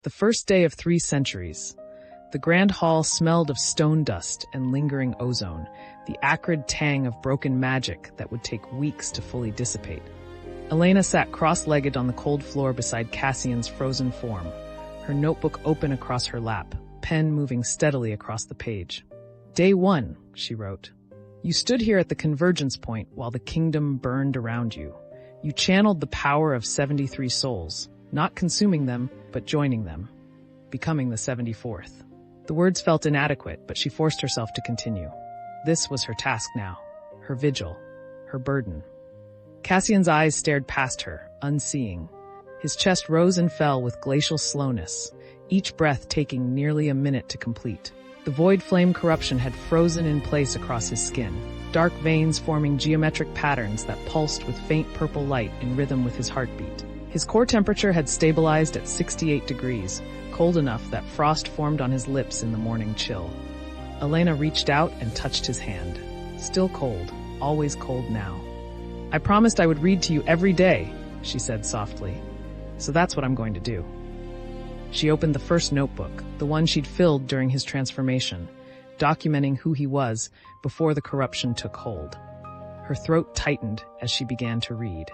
The first day of 3 centuries. The grand hall smelled of stone dust and lingering ozone, the acrid tang of broken magic that would take weeks to fully dissipate. Elena sat cross-legged on the cold floor beside Cassian's frozen form, her notebook open across her lap, pen moving steadily across the page. Day 1, she wrote. You stood here at the convergence point while the kingdom burned around you. You channeled the power of 73 souls, not consuming them, but joining them, becoming the 74th. The words felt inadequate, but she forced herself to continue. This was her task now, her vigil, her burden. Cassian's eyes stared past her, unseeing. His chest rose and fell with glacial slowness, each breath taking nearly a minute to complete. The void flame corruption had frozen in place across his skin, dark veins forming geometric patterns that pulsed with faint purple light in rhythm with his heartbeat. His core temperature had stabilized at 68 degrees, cold enough that frost formed on his lips in the morning chill. Elena reached out and touched his hand. Still cold, always cold now. I promised I would read to you every day, she said softly. So that's what I'm going to do. She opened the first notebook, the one she'd filled during his transformation, documenting who he was before the corruption took hold. Her throat tightened as she began to read.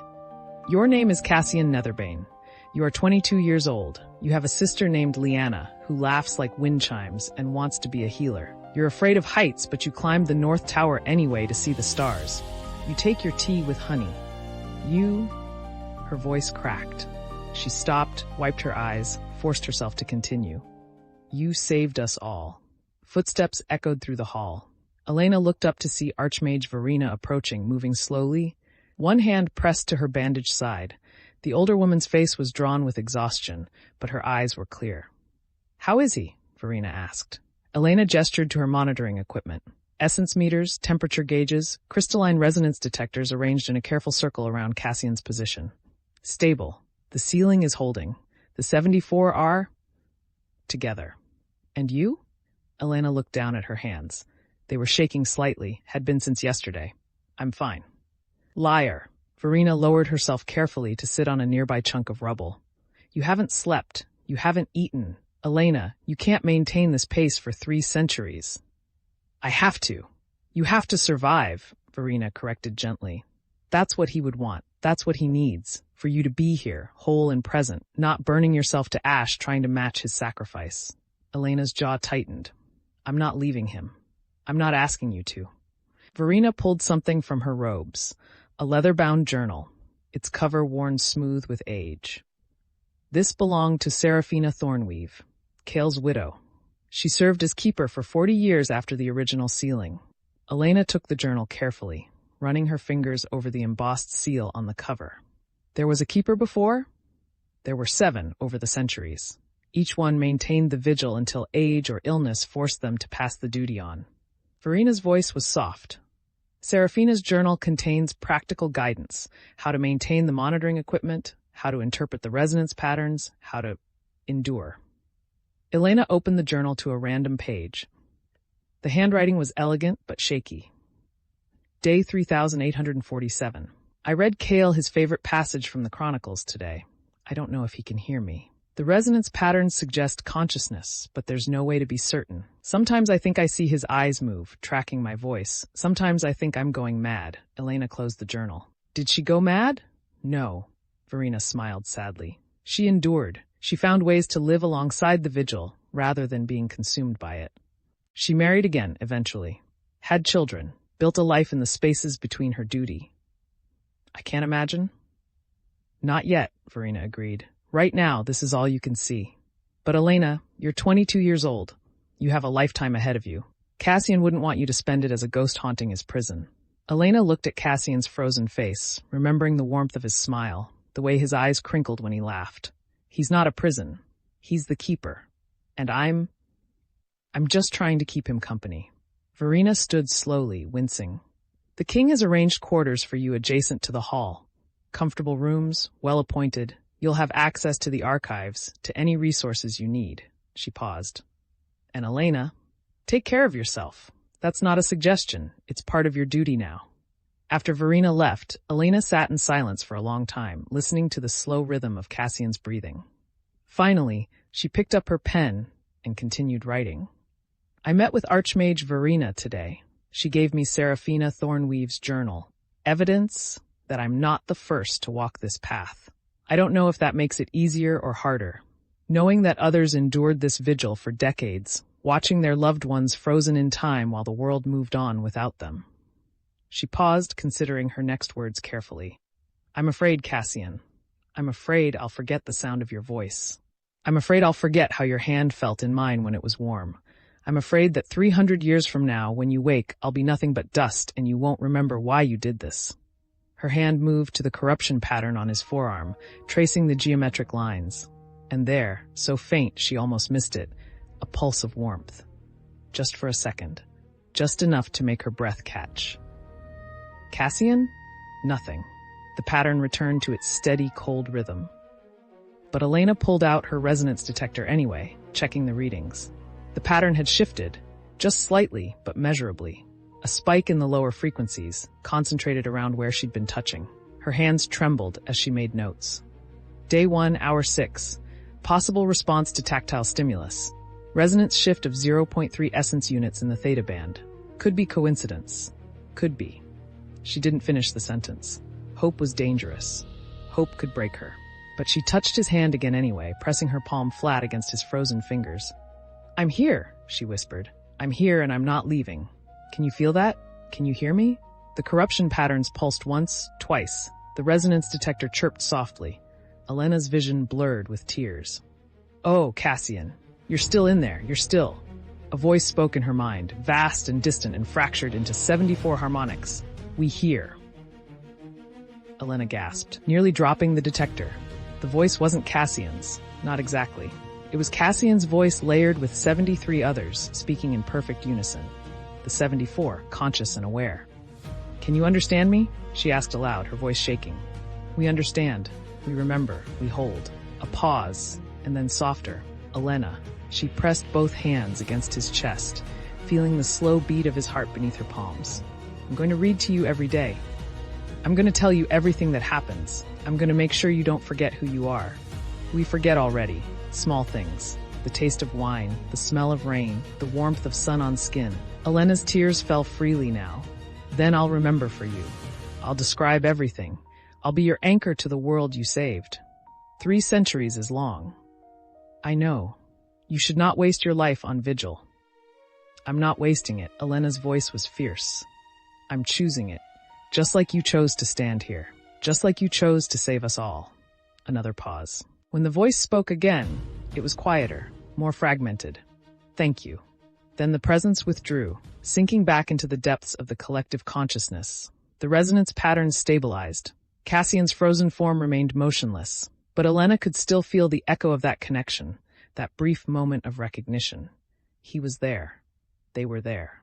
Your name is Cassian Netherbane. You are 22 years old. You have a sister named Elena, who laughs like wind chimes and wants to be a healer. You're afraid of heights, but you climbed the North Tower anyway to see the stars. You take your tea with honey. Her voice cracked. She stopped, wiped her eyes, forced herself to continue. You saved us all. Footsteps echoed through the hall. Elena looked up to see Archmage Verena approaching, moving slowly, one hand pressed to her bandaged side. The older woman's face was drawn with exhaustion, but her eyes were clear. How is he? Verena asked. Elena gestured to her monitoring equipment. Essence meters, temperature gauges, crystalline resonance detectors arranged in a careful circle around Cassian's position. Stable. The ceiling is holding. The 74 are together. And you? Elena looked down at her hands. They were shaking slightly, had been since yesterday. I'm fine. Liar. Verena lowered herself carefully to sit on a nearby chunk of rubble. You haven't slept. You haven't eaten. Elena, you can't maintain this pace for 3 centuries. I have to. You have to survive, Verena corrected gently. That's what he would want. That's what he needs. For you to be here, whole and present, not burning yourself to ash trying to match his sacrifice. Elena's jaw tightened. I'm not leaving him. I'm not asking you to. Verena pulled something from her robes. A leather-bound journal, its cover worn smooth with age. This belonged to Seraphina Thornweave, Kale's widow. She served as keeper for 40 years after the original sealing. Elena took the journal carefully, running her fingers over the embossed seal on the cover. There was a keeper before? There were 7 over the centuries. Each one maintained the vigil until age or illness forced them to pass the duty on. Verena's voice was soft. Seraphina's journal contains practical guidance, how to maintain the monitoring equipment, how to interpret the resonance patterns, how to endure. Elena opened the journal to a random page. The handwriting was elegant but shaky. Day 3847. I read Kale his favorite passage from the Chronicles today. I don't know if he can hear me. The resonance patterns suggest consciousness, but there's no way to be certain. Sometimes I think I see his eyes move, tracking my voice. Sometimes I think I'm going mad. Elena closed the journal. Did she go mad? No. Verena smiled sadly. She endured. She found ways to live alongside the vigil, rather than being consumed by it. She married again, eventually. Had children. Built a life in the spaces between her duty. I can't imagine. Not yet, Verena agreed. Right now, this is all you can see. But Elena, you're 22 years old. You have a lifetime ahead of you. Cassian wouldn't want you to spend it as a ghost haunting his prison. Elena looked at Cassian's frozen face, remembering the warmth of his smile, the way his eyes crinkled when he laughed. He's not a prison. He's the keeper. And I'm just trying to keep him company. Verena stood slowly, wincing. The king has arranged quarters for you adjacent to the hall. Comfortable rooms, well-appointed. You'll have access to the archives, to any resources you need. She paused. And Elena, take care of yourself. That's not a suggestion. It's part of your duty now. After Verena left, Elena sat in silence for a long time, listening to the slow rhythm of Cassian's breathing. Finally, She picked up her pen and continued writing. I met with Archmage Verena today. She gave me Seraphina Thornweave's journal. Evidence that I'm not the first to walk this path. I don't know if that makes it easier or harder. Knowing that others endured this vigil for decades, watching their loved ones frozen in time while the world moved on without them. She paused, considering her next words carefully. I'm afraid, Cassian. I'm afraid I'll forget the sound of your voice. I'm afraid I'll forget how your hand felt in mine when it was warm. I'm afraid that 300 years from now, when you wake, I'll be nothing but dust and you won't remember why you did this. Her hand moved to the corruption pattern on his forearm, tracing the geometric lines. And there, so faint she almost missed it, a pulse of warmth. Just for a second. Just enough to make her breath catch. Cassian? Nothing. The pattern returned to its steady, cold rhythm. But Elena pulled out her resonance detector anyway, checking the readings. The pattern had shifted, just slightly, but measurably. A spike in the lower frequencies, concentrated around where she'd been touching. Her hands trembled as she made notes. Day 1, hour 6. Possible response to tactile stimulus. Resonance shift of 0.3 essence units in the theta band. Could be coincidence. Could be. She didn't finish the sentence. Hope was dangerous. Hope could break her. But she touched his hand again anyway, pressing her palm flat against his frozen fingers. I'm here, she whispered. I'm here and I'm not leaving. Can you feel that? Can you hear me? The corruption patterns pulsed once, twice. The resonance detector chirped softly. Elena's vision blurred with tears. Oh, Cassian, you're still in there, you're still. A voice spoke in her mind, vast and distant and fractured into 74 harmonics. We hear. Elena gasped, nearly dropping the detector. The voice wasn't Cassian's, not exactly. It was Cassian's voice layered with 73 others, speaking in perfect unison. The 74, conscious and aware. Can you understand me? She asked aloud, her voice shaking. We understand. We remember. We hold. A pause, and then softer. Elena. She pressed both hands against his chest, feeling the slow beat of his heart beneath her palms. I'm going to read to you every day. I'm going to tell you everything that happens. I'm going to make sure you don't forget who you are. We forget already. Small things. The taste of wine, the smell of rain, the warmth of sun on skin. Elena's tears fell freely now. Then I'll remember for you. I'll describe everything. I'll be your anchor to the world you saved. 3 centuries is long. I know. You should not waste your life on vigil. I'm not wasting it. Elena's voice was fierce. I'm choosing it. Just like you chose to stand here. Just like you chose to save us all. Another pause. When the voice spoke again, it was quieter, more fragmented. Thank you. Then the presence withdrew, sinking back into the depths of the collective consciousness. The resonance patterns stabilized. Cassian's frozen form remained motionless, but Elena could still feel the echo of that connection, that brief moment of recognition. He was there. They were there.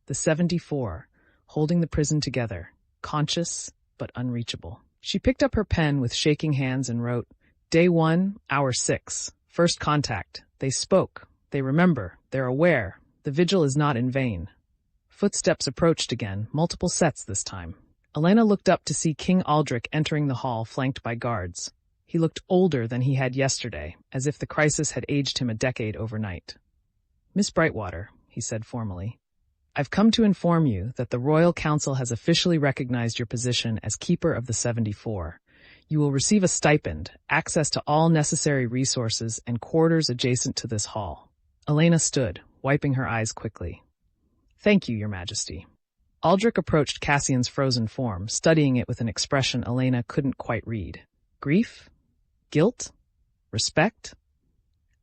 The 74, holding the prison together, conscious but unreachable. She picked up her pen with shaking hands and wrote, Day 1, hour 6. First contact. They spoke. They remember. They're aware. The vigil is not in vain. Footsteps approached again, multiple sets this time. Elena looked up to see King Aldrich entering the hall, flanked by guards. He looked older than he had yesterday, as if the crisis had aged him a decade overnight. Miss Brightwater, he said formally, I've come to inform you that the Royal Council has officially recognized your position as Keeper of the 74. You will receive a stipend, access to all necessary resources, and quarters adjacent to this hall. Elena stood, wiping her eyes quickly. Thank you, Your Majesty. Aldrich approached Cassian's frozen form, studying it with an expression Elena couldn't quite read. Grief? Guilt? Respect?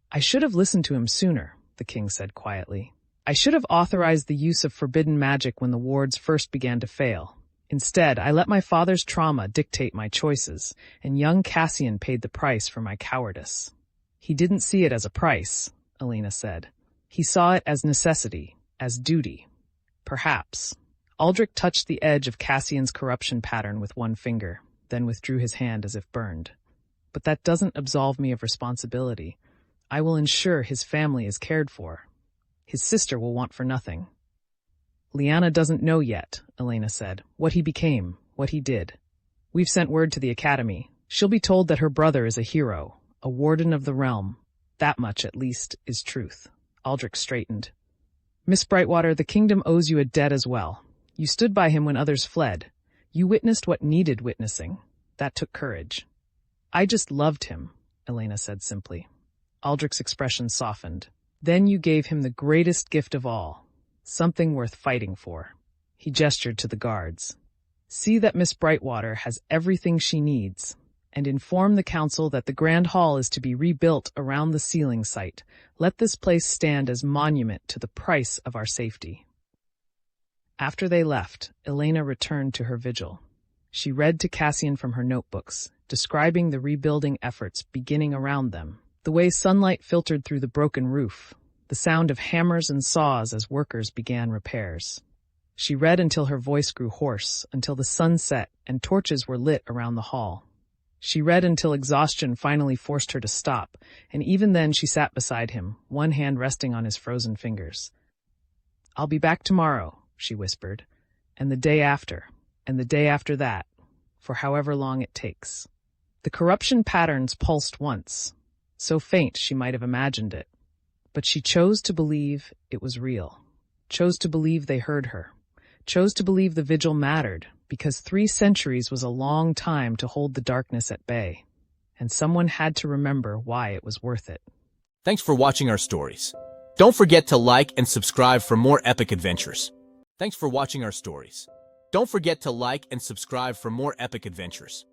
I should have listened to him sooner, the king said quietly. I should have authorized the use of forbidden magic when the wards first began to fail. Instead, I let my father's trauma dictate my choices, and young Cassian paid the price for my cowardice. He didn't see it as a price, Elena said. He saw it as necessity, as duty. Perhaps. Aldrich touched the edge of Cassian's corruption pattern with one finger, then withdrew his hand as if burned. But that doesn't absolve me of responsibility. I will ensure his family is cared for. His sister will want for nothing. Liana doesn't know yet, Elena said, what he became, what he did. We've sent word to the academy. She'll be told that her brother is a hero, a warden of the realm. That much, at least, is truth. Aldrich straightened. Miss Brightwater, the kingdom owes you a debt as well. You stood by him when others fled. You witnessed what needed witnessing. That took courage. I just loved him, Elena said simply. Aldrich's expression softened. Then you gave him the greatest gift of all, something worth fighting for. He gestured to the guards. See that Miss Brightwater has everything she needs, and inform the council that the Grand Hall is to be rebuilt around the sealing site. Let this place stand as monument to the price of our safety. After they left, Elena returned to her vigil. She read to Cassian from her notebooks, describing the rebuilding efforts beginning around them. The way sunlight filtered through the broken roof, the sound of hammers and saws as workers began repairs. She read until her voice grew hoarse, until the sun set and torches were lit around the hall. She read until exhaustion finally forced her to stop, and even then she sat beside him, one hand resting on his frozen fingers. I'll be back tomorrow, she whispered, and the day after that, for however long it takes. The corruption patterns pulsed once, so faint she might have imagined it. But she chose to believe it was real, chose to believe they heard her, chose to believe the vigil mattered, because 3 centuries was a long time to hold the darkness at bay, and someone had to remember why it was worth it. Thanks for watching our stories. Don't forget to like and subscribe for more epic adventures. Thanks for watching our stories. Don't forget to like and subscribe for more epic adventures.